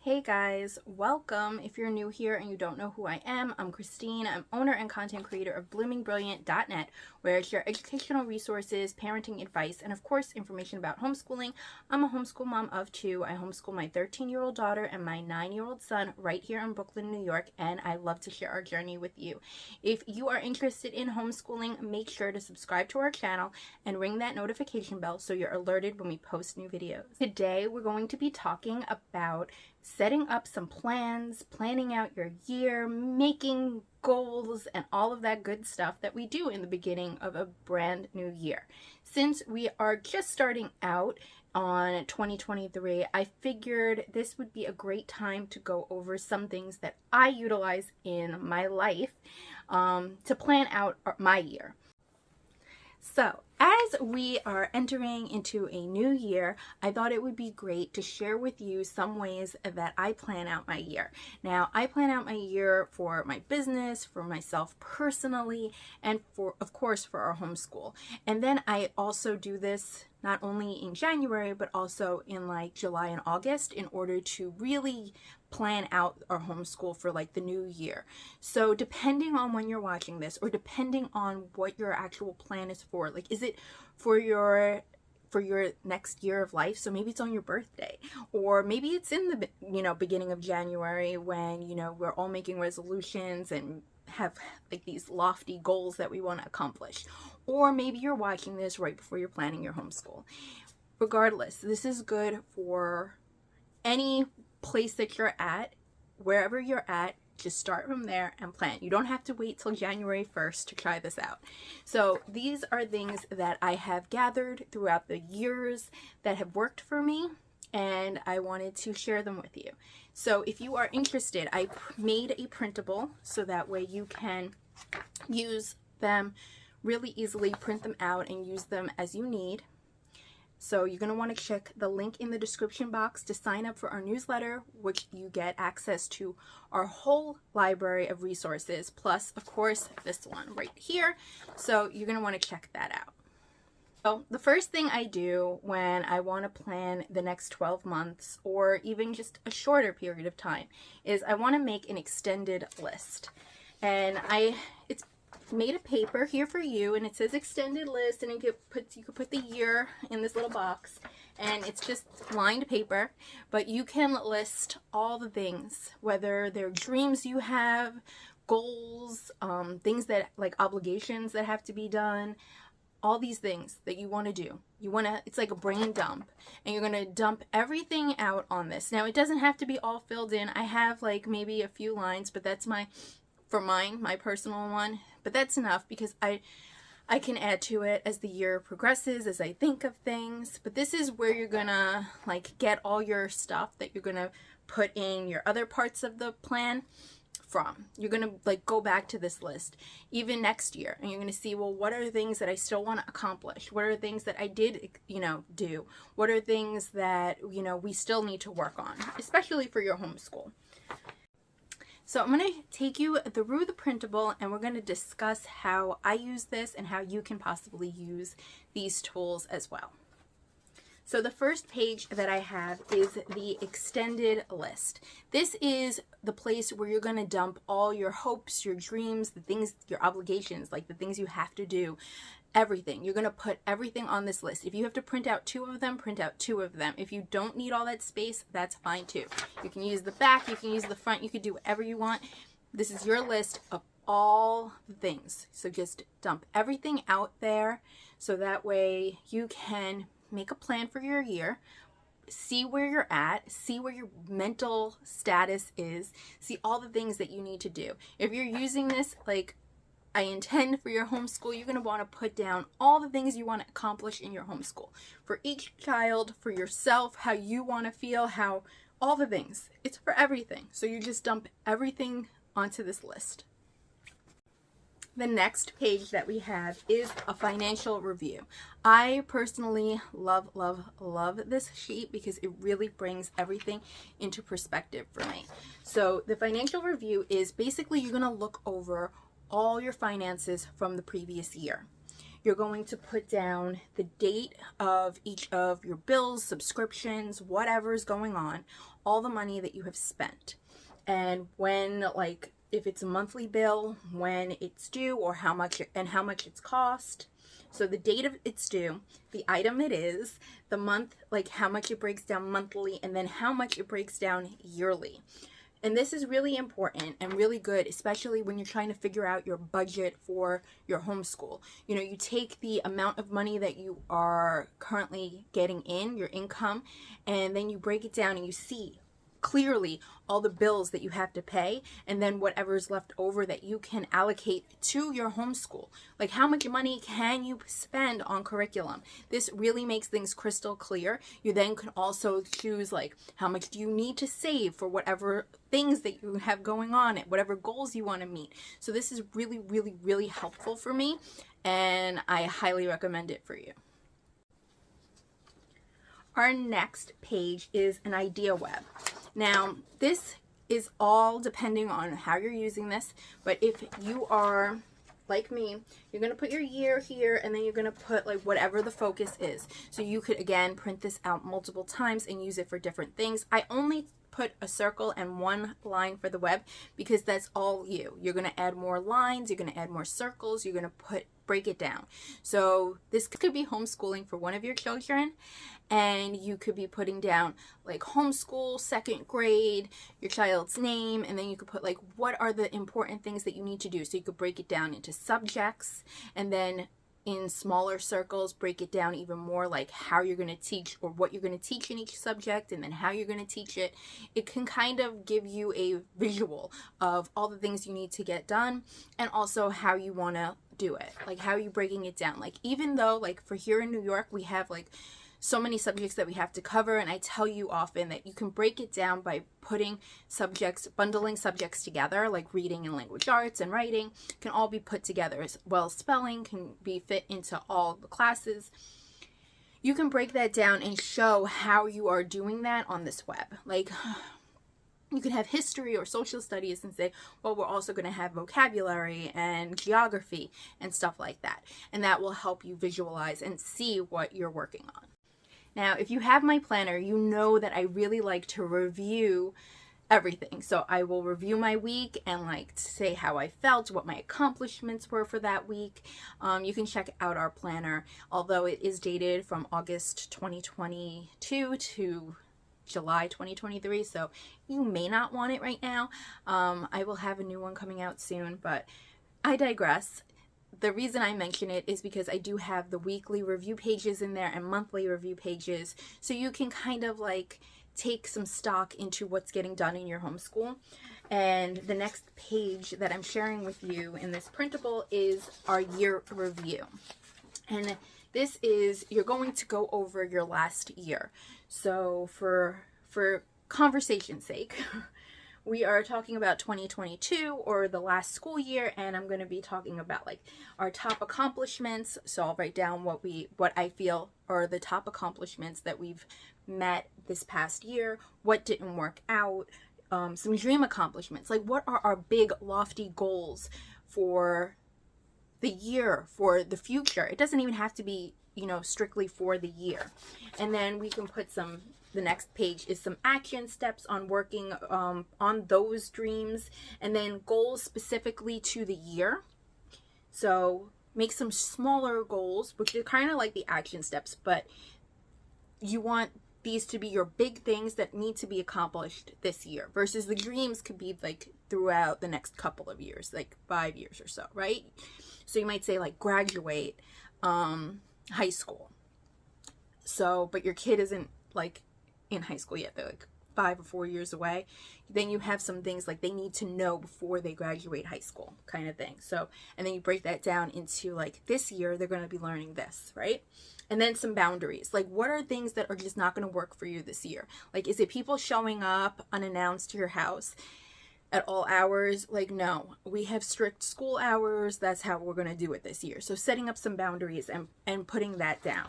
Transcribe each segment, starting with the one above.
Hey guys, welcome. If you're new here and you don't know who I am, I'm Christine. I'm owner and content creator of bloomingbrilliant.net, where I share educational resources, parenting advice, and of course information about homeschooling. I'm a homeschool mom of two. I homeschool my 13-year-old daughter and my 9-year-old son right here in Brooklyn, New York, and I love to share our journey with you. If you are interested in homeschooling, make sure to subscribe to our channel and ring that notification bell so you're alerted when we post new videos. Today we're going to be talking about setting up some plans, planning out your year, making goals, and all of that good stuff that we do in the beginning of a brand new year. Since we are just starting out on 2023, I figured this would be a great time to go over some things that I utilize in my life to plan out my year. So, as we are entering into a new year, I thought it would be great to share with you some ways that I plan out my year. Now, I plan out my year for my business, for myself personally, and of course, for our homeschool. And then I also do this not only in January, but also in like July and August in order to really plan out our homeschool for like the new year. So depending on when you're watching this, or depending on what your actual plan is for, like is it for your next year of life? So maybe it's on your birthday, or maybe it's in the beginning of January when we're all making resolutions and have like these lofty goals that we want to accomplish. Or maybe you're watching this right before you're planning your homeschool. Regardless, this is good for any place that you're at. Wherever you're at, just start from there and plan. You don't have to wait till January 1st to try this out. So these are things that I have gathered throughout the years that have worked for me, and I wanted to share them with you. So if you are interested, I made a printable so that way you can use them really easily, print them out and use them as you need. So you're going to want to check the link in the description box to sign up for our newsletter, which you get access to our whole library of resources, plus of course this one right here. So you're going to want to check that out. So the first thing I do when I want to plan the next 12 months or even just a shorter period of time is I want to make an extended list. And it's made a paper here for you, and it says extended list, and you could put the year in this little box, and it's just lined paper, but you can list all the things, whether they're dreams you have, goals, things that like obligations that have to be done, all these things that you want to do. It's like a brain dump, and you're going to dump everything out on this. Now, it doesn't have to be all filled in. I have like maybe a few lines, but that's my personal one, but that's enough because I can add to it as the year progresses, as I think of things. But this is where you're gonna like get all your stuff that you're gonna put in your other parts of the plan from. You're gonna like go back to this list even next year, and you're gonna see, well, what are things that I still want to accomplish? What are things that I did do? What are things that we still need to work on, especially for your homeschool? So I'm going to take you through the printable, and we're going to discuss how I use this and how you can possibly use these tools as well. So the first page that I have is the extended list. This is the place where you're going to dump all your hopes, your dreams, the things, your obligations, like the things you have to do. Everything. You're going to put everything on this list. If you have to print out 2 of them, print out 2 of them. If you don't need all that space, that's fine too. You can use the back, you can use the front, you can do whatever you want. This is your list of all the things. So just dump everything out there so that way you can make a plan for your year, see where you're at, see where your mental status is, see all the things that you need to do. If you're using this like I intend for your homeschool, you're going to want to put down all the things you want to accomplish in your homeschool. For each child, for yourself, how you want to feel, all the things. It's for everything. So you just dump everything onto this list. The next page that we have is a financial review. I personally love, love, love this sheet because it really brings everything into perspective for me. So the financial review is basically you're going to look over all your finances from the previous year. You're going to put down the date of each of your bills, subscriptions, whatever's going on, all the money that you have spent, and when, like, if it's a monthly bill, when it's due, or how much it's cost. So the date of it's due, the item it is, the month, like how much it breaks down monthly, and then how much it breaks down yearly. And this is really important and really good, especially when you're trying to figure out your budget for your homeschool. You know, you take the amount of money that you are currently getting in, your income, and then you break it down and you see clearly all the bills that you have to pay, and then whatever's left over that you can allocate to your homeschool. Like, how much money can you spend on curriculum? This really makes things crystal clear. You then can also choose, like, how much do you need to save for whatever things that you have going on, whatever goals you want to meet. So this is really, really, really helpful for me, and I highly recommend it for you. Our next page is an idea web. Now, this is all depending on how you're using this, but if you are like me, you're going to put your year here, and then you're going to put like whatever the focus is. So you could, again, print this out multiple times and use it for different things. I only put a circle and one line for the web because that's all you. You're going to add more lines, you're going to add more circles, you're going to break it down. So this could be homeschooling for one of your children, and you could be putting down like homeschool, 2nd grade, your child's name, and then you could put like what are the important things that you need to do. So you could break it down into subjects, and then in smaller circles break it down even more, like how you're going to teach or what you're going to teach in each subject, and then how you're going to teach it. It can kind of give you a visual of all the things you need to get done, and also how you want to do it, like how are you breaking it down. Like, even though like for here in New York we have like so many subjects that we have to cover, and I tell you often that you can break it down by putting subjects, bundling subjects together, like reading and language arts and writing can all be put together, as well as spelling can be fit into all the classes. You can break that down and show how you are doing that on this web. Like, you could have history or social studies and say, well, we're also going to have vocabulary and geography and stuff like that. And that will help you visualize and see what you're working on. Now, if you have my planner, you know that I really like to review everything. So I will review my week and like say how I felt, what my accomplishments were for that week. You can check out our planner, although it is dated from August 2022 to July 2023, so you may not want it right now. I will have a new one coming out soon, but I digress. The reason I mention it is because I do have the weekly review pages in there and monthly review pages, so you can kind of like take some stock into what's getting done in your homeschool. And the next page that I'm sharing with you in this printable is our year review. And this is, you're going to go over your last year. So for conversation's sake, we are talking about 2022 or the last school year, and I'm going to be talking about like our top accomplishments. So I'll write down what I feel are the top accomplishments that we've met this past year, what didn't work out, some dream accomplishments, like what are our big lofty goals for the year, for the future. It doesn't even have to be, you know, strictly for the year. And then we can put the next page is some action steps on working on those dreams, and then goals specifically to the year. So make some smaller goals, which are kind of like the action steps, but you want these to be your big things that need to be accomplished this year, versus the dreams could be like throughout the next couple of years, like 5 years or so, right? So you might say like graduate high school. So, but your kid isn't like in high school yet, they're like 5 or 4 years away. Then you have some things like they need to know before they graduate high school, kind of thing. So, and then you break that down into like this year they're going to be learning this, right? And then some boundaries, like what are things that are just not going to work for you this year? Like, is it people showing up unannounced to your house at all hours? Like, no, we have strict school hours. That's how we're going to do it this year. So setting up some boundaries and putting that down.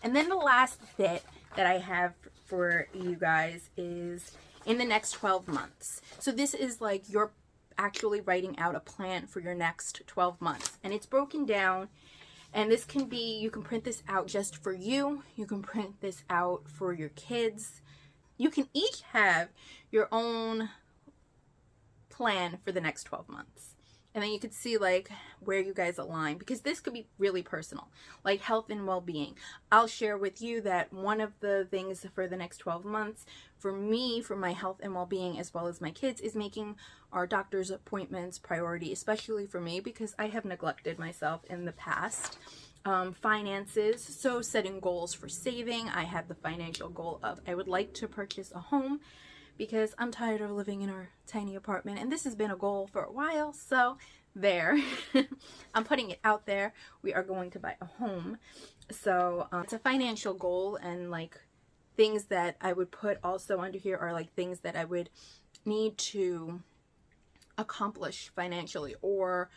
And then the last bit that I have for you guys is in the next 12 months. So this is like you're actually writing out a plan for your next 12 months. And it's broken down And this can be, you can print this out just for you. You can print this out for your kids. You can each have your own plan for the next 12 months. And then you could see like where you guys align, because this could be really personal, like health and well-being. I'll share with you that one of the things for the next 12 months for me, for my health and well-being as well as my kids, is making our doctor's appointments priority, especially for me because I have neglected myself in the past. Finances, so setting goals for saving. I have the financial goal of I would like to purchase a home, because I'm tired of living in our tiny apartment, and this has been a goal for a while, so there. I'm putting it out there. We are going to buy a home. So it's a financial goal, and like things that I would put also under here are like things that I would need to accomplish financially, or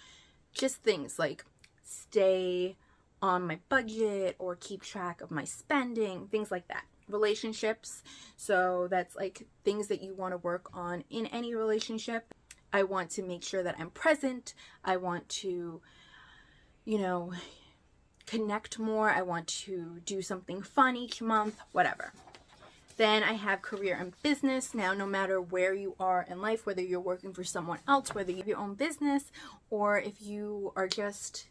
just things like stay on my budget or keep track of my spending, things like that. Relationships, so that's like things that you want to work on in any relationship. I want to make sure that I'm present. I want to, you know, connect more. I want to do something fun each month, whatever. Then I have career and business. Now, no matter where you are in life, whether you're working for someone else, whether you have your own business, or if you are just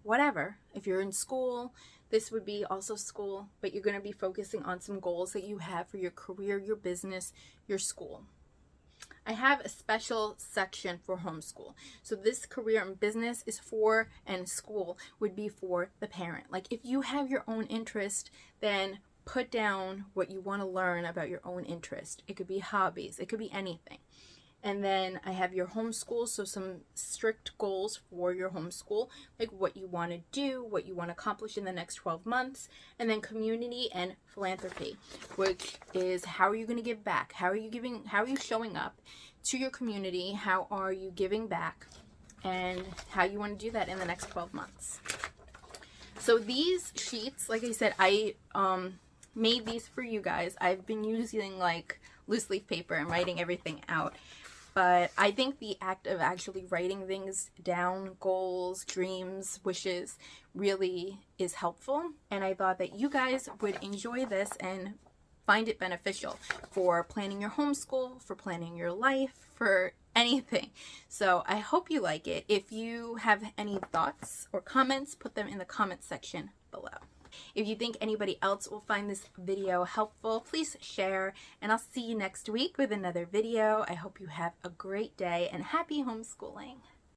whatever, if you're in school, this would be also school, but you're going to be focusing on some goals that you have for your career, your business, your school. I have a special section for homeschool. So this career and business is for, and school would be for the parent. Like if you have your own interest, then put down what you want to learn about your own interest. It could be hobbies. It could be anything. And then I have your homeschool, so some strict goals for your homeschool, like what you want to do, what you want to accomplish in the next 12 months. And then community and philanthropy, which is how are you going to give back? How are you giving, how are you showing up to your community? How are you giving back? And how you want to do that in the next 12 months. So these sheets, like I said, I made these for you guys. I've been using like loose leaf paper and writing everything out. But I think the act of actually writing things down, goals, dreams, wishes, really is helpful. And I thought that you guys would enjoy this and find it beneficial for planning your homeschool, for planning your life, for anything. So I hope you like it. If you have any thoughts or comments, put them in the comment section below. If you think anybody else will find this video helpful, please share, and I'll see you next week with another video. I hope you have a great day and happy homeschooling.